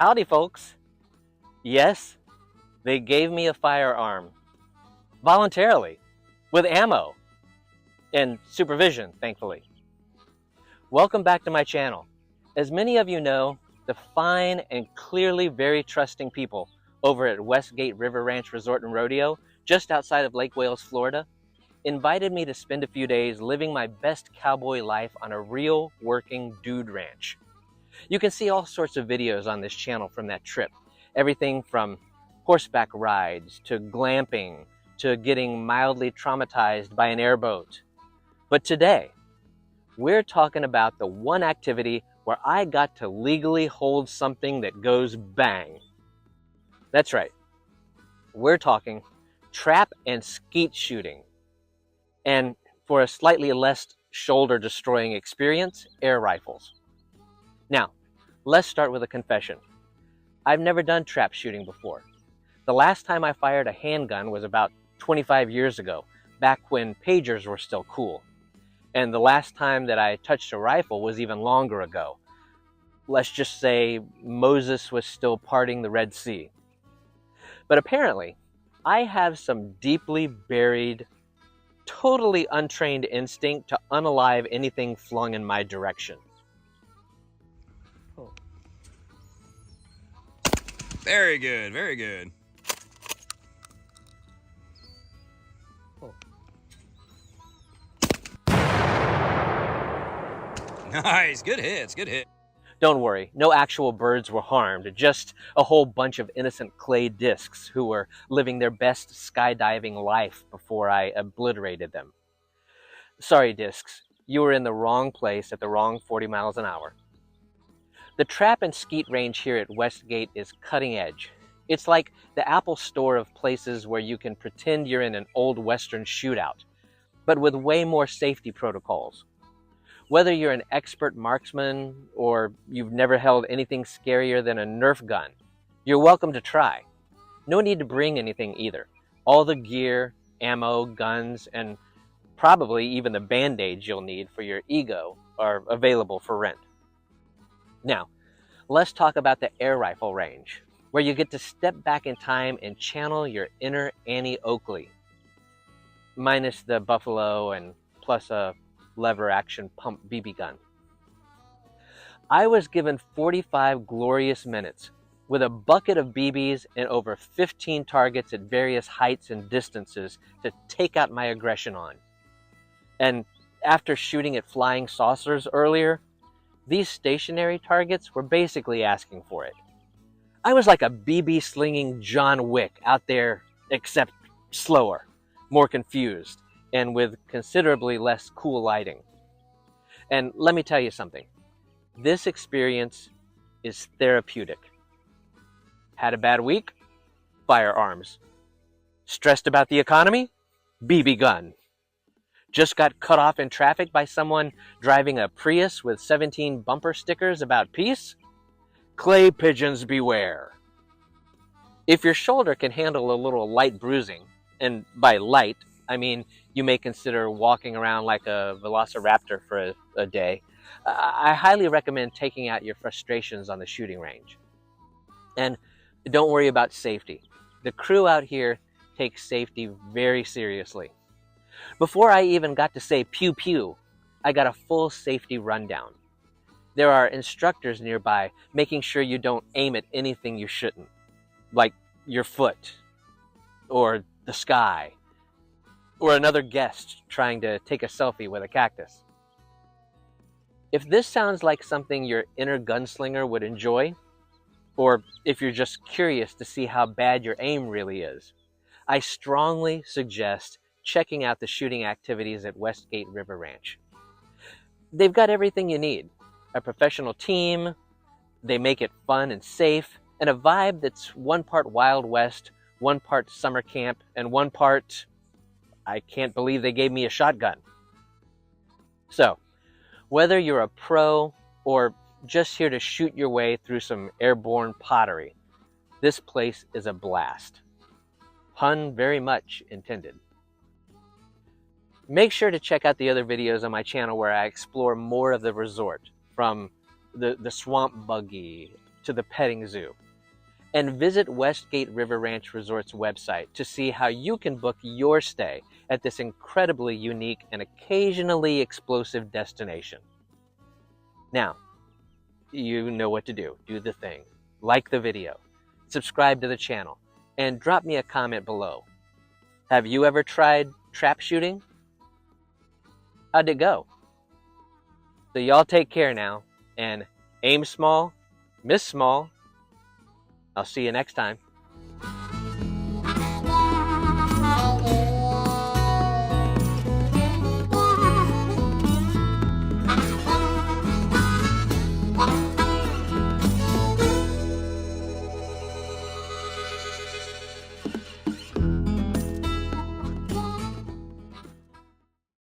Howdy, folks. Yes, they gave me a firearm. Voluntarily. With ammo. And supervision, thankfully. Welcome back to my channel. As many of you know, the fine and clearly very trusting people over at Westgate River Ranch Resort and Rodeo, just outside of Lake Wales, Florida, invited me to spend a few days living my best cowboy life on a real working dude ranch. You can see all sorts of videos on this channel from that trip. Everything from horseback rides to glamping to getting mildly traumatized by an airboat. But today, we're talking about the one activity where I got to legally hold something that goes bang. That's right. We're talking trap and skeet shooting. And for a slightly less shoulder-destroying experience, air rifles. Now, let's start with a confession. I've never done trap shooting before. The last time I fired a handgun was about 25 years ago, back when pagers were still cool. And the last time that I touched a rifle was even longer ago. Let's just say Moses was still parting the Red Sea. But apparently, I have some deeply buried, totally untrained instinct to unalive anything flung in my direction. Oh. Very good, very good. Oh. Nice, good hits, good hit. Don't worry, no actual birds were harmed, just a whole bunch of innocent clay discs who were living their best skydiving life before I obliterated them. Sorry, discs, you were in the wrong place at the wrong 40 miles an hour. The trap and skeet range here at Westgate is cutting edge. It's like the Apple Store of places where you can pretend you're in an old Western shootout, but with way more safety protocols. Whether you're an expert marksman or you've never held anything scarier than a Nerf gun, you're welcome to try. No need to bring anything either. All the gear, ammo, guns, and probably even the band-aids you'll need for your ego are available for rent. Now, let's talk about the air rifle range, where you get to step back in time and channel your inner Annie Oakley, minus the buffalo and plus a lever action pump BB gun. I was given 45 glorious minutes with a bucket of BBs and over 15 targets at various heights and distances to take out my aggression on. And after shooting at flying saucers earlier, these stationary targets were basically asking for it. I was like a BB slinging John Wick out there, except slower, more confused, and with considerably less cool lighting. And let me tell you something. This experience is therapeutic. Had a bad week? Firearms. Stressed about the economy? BB gun. Just got cut off in traffic by someone driving a Prius with 17 bumper stickers about peace? Clay pigeons beware. If your shoulder can handle a little light bruising, and by light, I mean you may consider walking around like a velociraptor for a day, I highly recommend taking out your frustrations on the shooting range. And don't worry about safety. The crew out here takes safety very seriously. Before I even got to say pew pew, I got a full safety rundown. There are instructors nearby making sure you don't aim at anything you shouldn't, like your foot, or the sky, or another guest trying to take a selfie with a cactus. If this sounds like something your inner gunslinger would enjoy, or if you're just curious to see how bad your aim really is, I strongly suggest checking out the shooting activities at Westgate River Ranch. They've got everything you need. A professional team, they make it fun and safe, and a vibe that's one part Wild West, one part summer camp, and one part, I can't believe they gave me a shotgun. So, whether you're a pro or just here to shoot your way through some airborne pottery, this place is a blast. Pun very much intended. Make sure to check out the other videos on my channel where I explore more of the resort, from the swamp buggy to the petting zoo. And visit Westgate River Ranch Resort's website to see how you can book your stay at this incredibly unique and occasionally explosive destination. Now, you know what to do. Do the thing. Like the video, subscribe to the channel, and drop me a comment below. Have you ever tried trap shooting? How'd it go? So y'all take care now, and aim small, miss small. I'll see you next time.